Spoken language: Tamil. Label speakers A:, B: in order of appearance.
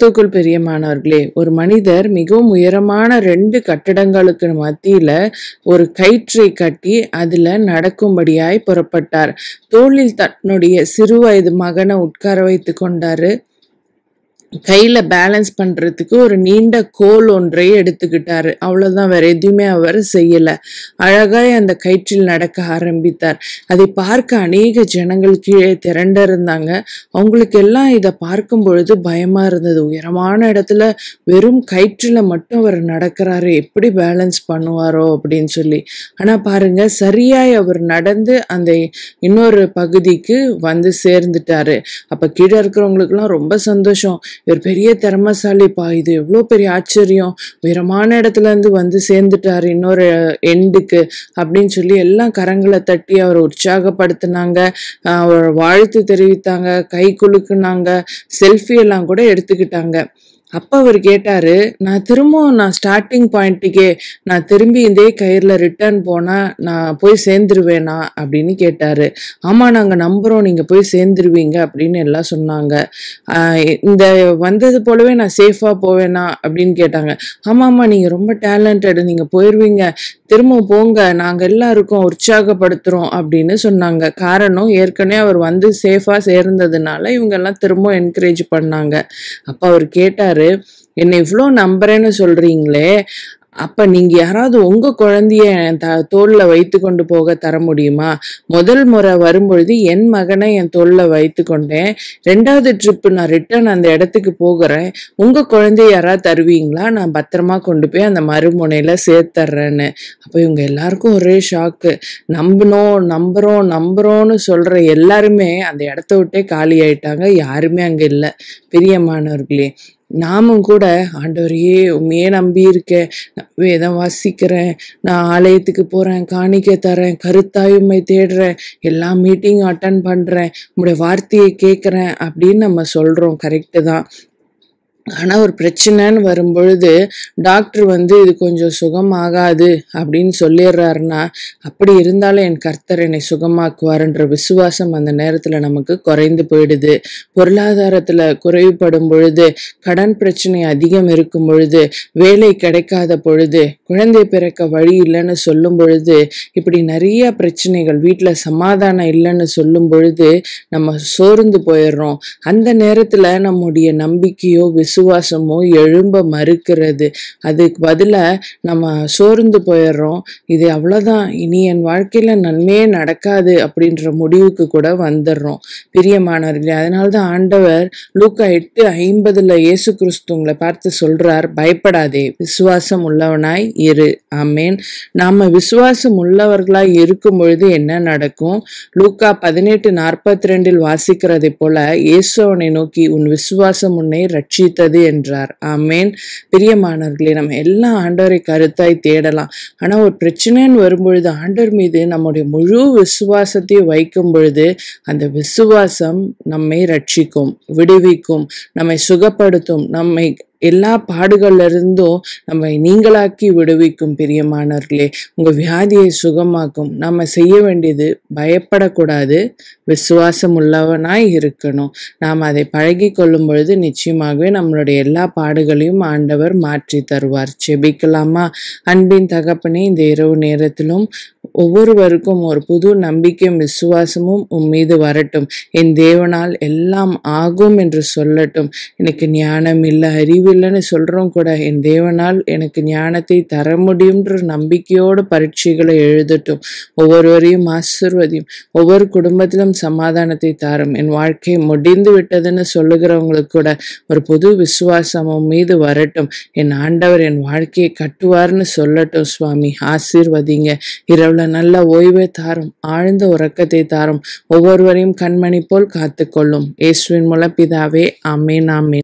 A: கிறிஸ்துவுக்குள் பிரியமானவர்களே, ஒரு மனிதர் மிகவும் உயரமான 2 கட்டடங்களுக்கு மத்தியில ஒரு கயிற்றை கட்டி அதுல நடக்கும்படியாய் புறப்பட்டார். தோளில் தன்னுடைய சிறுவயது மகனை உட்கார வைத்து கொண்டாரு. கையில பேலன்ஸ் பண்றதுக்கு ஒரு நீண்ட கோல் ஒன்றை எடுத்துக்கிட்டாரு. அவ்வளவுதான், வேற எதுவுமே அவர் செய்யல. அழகாய் அந்த கயிற்றில் நடக்க ஆரம்பித்தார். அதை பார்க்க அநேக ஜனங்கள் கீழே திரண்டிருந்தாங்க. அவங்களுக்கு எல்லாம் இதை பார்க்கும் பொழுது பயமா இருந்தது. உயரமான இடத்துல வெறும் கயிற்றுல மட்டும் அவர் நடக்கிறாரு, எப்படி பேலன்ஸ் பண்ணுவாரோ அப்படின்னு சொல்லி. ஆனா பாருங்க, சரியாய் அவர் நடந்து அந்த இன்னொரு பகுதிக்கு வந்து சேர்ந்துட்டாரு. அப்ப கீழே இருக்கிறவங்களுக்கு எல்லாம் ரொம்ப சந்தோஷம். இவர் பெரிய திறமசாலிப்பா, இது எவ்வளோ பெரிய ஆச்சரியம், உயரமான இடத்துல இருந்து வந்து சேர்ந்துட்டாரு இன்னொரு எண்டுக்கு அப்படின்னு சொல்லி எல்லாம் கரங்களை தட்டி அவர் உற்சாகப்படுத்தினாங்க. அவர் வாழ்த்து தெரிவித்தாங்க, கை குலுக்குனாங்க, செல்ஃபி எல்லாம் கூட எடுத்துக்கிட்டாங்க. அப்ப அவர் கேட்டாரு, நான் ஸ்டார்டிங் பாயிண்ட்டுக்கே நான் திரும்பி இதே கயிறுல ரிட்டர்ன் போனா நான் போய் சேர்ந்துருவேனா அப்படின்னு கேட்டாரு. ஆமா, நாங்க நம்புறோம் நீங்க போய் சேர்ந்துருவீங்க அப்படின்னு எல்லாம் சொன்னாங்க. இந்த வந்தது போலவே நான் சேஃபா போவேனா அப்படின்னு கேட்டாங்க. ஆமா, நீங்க ரொம்ப டேலண்டட், நீங்க போயிருவீங்க, திரும்ப போங்க, நாங்க எல்லாம் இருக்கோம், உற்சாகப்படுத்துறோம் அப்படின்னு சொன்னாங்க. காரணம், ஏற்கனவே அவர் வந்து சேஃபா சேர்ந்ததுனால இவங்க எல்லாம் திரும்ப என்கரேஜ் பண்ணாங்க. அப்ப அவர் கேட்டாரு, என்னை இவ்வளோ நம்புறேன்னு சொல்றீங்களே, அப்ப நீங்க யாராவது உங்க குழந்தைய தோல்ல வைத்து கொண்டு போக தர முடியுமா? முதல் முறை வரும்பொழுது என் மகனை என் தோல்ல வைத்து கொண்டேன், 2வது ட்ரிப் நான் ரிட்டர்ன் அந்த இடத்துக்கு போகிறேன், உங்க குழந்தைய யாராவது தருவீங்களா? நான் பத்திரமா கொண்டு போய் அந்த மறுமுனையில சேர்த்துறேன்னு. அப்ப இவங்க எல்லாருக்கும் ஒரே ஷாக்கு. நம்புறோம்னு சொல்ற எல்லாருமே அந்த இடத்த விட்டே காலி ஆயிட்டாங்க. யாருமே அங்க இல்லை. பிரியமானவர்களே, நாமும் கூட ஆண்டவரையே உண்மையே நம்பி இருக்கேன், வேதம் வாசிக்கிறேன், நான் ஆலயத்துக்கு போறேன், காணிக்கை தரேன், கருத்தாய் உம்மை தேடுறேன், எல்லா மீட்டிங் அட்டன் பண்றேன், உங்களுடைய வார்த்தையை கேட்கிறேன் அப்படின்னு நம்ம சொல்றோம். கரெக்டு தான். ஆனா ஒரு பிரச்சனைன்னு வரும்பொழுது டாக்டர் வந்து இது கொஞ்சம் சுகமாகாது அப்படின்னு சொல்லிடுறாருன்னா, அப்படி இருந்தாலும் என் கர்த்தர் என்னை சுகமாக்குவாருன்ற விசுவாசம் அந்த நேரத்துல நமக்கு குறைந்து போயிடுது. பொருளாதாரத்துல குறைவுபடும் பொழுது, கடன் பிரச்சனை அதிகம் இருக்கும் பொழுது, வேலை கிடைக்காத பொழுது, குழந்தை பிறக்க வழி இல்லைன்னு சொல்லும் பொழுது, இப்படி நிறைய பிரச்சனைகள், வீட்டுல சமாதானம் இல்லைன்னு சொல்லும் பொழுது நம்ம சோர்ந்து போயிடுறோம். அந்த நேரத்துல நம்முடைய நம்பிக்கையோ விசுவாசமோ எழும்ப மறுக்கிறது. அதுக்கு பதிலா நம்ம சோர்ந்து போயிடுறோம். இது அவ்வளவுதான், இனி என் வாழ்க்கையில நன்மையே நடக்காது அப்படின்ற முடிவுக்கு கூட வந்துடுறோம். பிரியமானவர்களே, அதனால்தான் ஆண்டவர் லூக்கா 8:50 இயேசு கிறிஸ்து உங்களை பார்த்து சொல்றார், பயப்படாதே, விசுவாசம் உள்ளவனாய் இரு. ஆமேன். நாம விசுவாசம் உள்ளவர்களாய் இருக்கும் பொழுது என்ன நடக்கும்? லூக்கா 18:42 வாசிக்கிறதை போல இயேசு அவனை நோக்கி, உன் விசுவாசம் உன்னை ரட்சித்தது என்றார். ஆமேன். பிரியமானவர்களே, நம்ம எல்லாம் ஆண்டவரை கருத்தாய் தேடலாம். ஆனா ஒரு பிரச்சனைன்னு வரும்பொழுது ஆண்டவர் மீது நம்முடைய முழு விசுவாசத்தையும் வைக்கும் பொழுது அந்த விசுவாசம் நம்மை ரட்சிக்கும், விடுவிக்கும், நம்மை சுகப்படுத்தும், நம்மை எல்லா பாடுகள்ல இருந்தும் நம்மை நீங்களாக்கி விடுவிக்கும். பிரியமானவர்களே, உங்க வியாதியை சுகமாக்கும். நம்ம செய்ய வேண்டியது பயப்படக்கூடாது, விசுவாசம் உள்ளவனாய் இருக்கணும். நாம் அதை பழகி கொள்ளும் பொழுது நிச்சயமாகவே நம்மளுடைய எல்லா பாடுகளையும் ஆண்டவர் மாற்றி தருவார். செபிக்கலாமா? அன்பின் தகப்பனே, இந்த இரவு நேரத்திலும் ஒவ்வொருவருக்கும் ஒரு புது நம்பிக்கையும் விசுவாசமும் உன் மீது வரட்டும். என் தேவனால் எல்லாம் ஆகும் என்று சொல்லட்டும். எனக்கு ஞானம் இல்லை, அறிவு இல்லைன்னு சொல்றோம் கூட, என் தேவனால் எனக்கு ஞானத்தை தர முடியும்ன்ற நம்பிக்கையோடு பரீட்சைகளை எழுதட்டும். ஒவ்வொருவரையும் ஆசீர்வதியும். ஒவ்வொரு குடும்பத்திலும் சமாதானத்தை தாரும். என் வாழ்க்கை முடிந்து விட்டதுன்னு சொல்லுகிறவங்களுக்கு கூட ஒரு புது விசுவாசம் உன் மீது வரட்டும். என் ஆண்டவர் என் வாழ்க்கையை கட்டுவார்னு சொல்லட்டும். சுவாமி, ஆசீர்வதிங்க. இரவுல நல்ல ஓய்வை தாரும், ஆழ்ந்த உறக்கத்தை தாரும். ஒவ்வொருவரையும் கண்மணி போல் காத்துக்கொள்ளும். இயேசுவின் மூலம் பிதாவே, ஆமேன், ஆமேன்.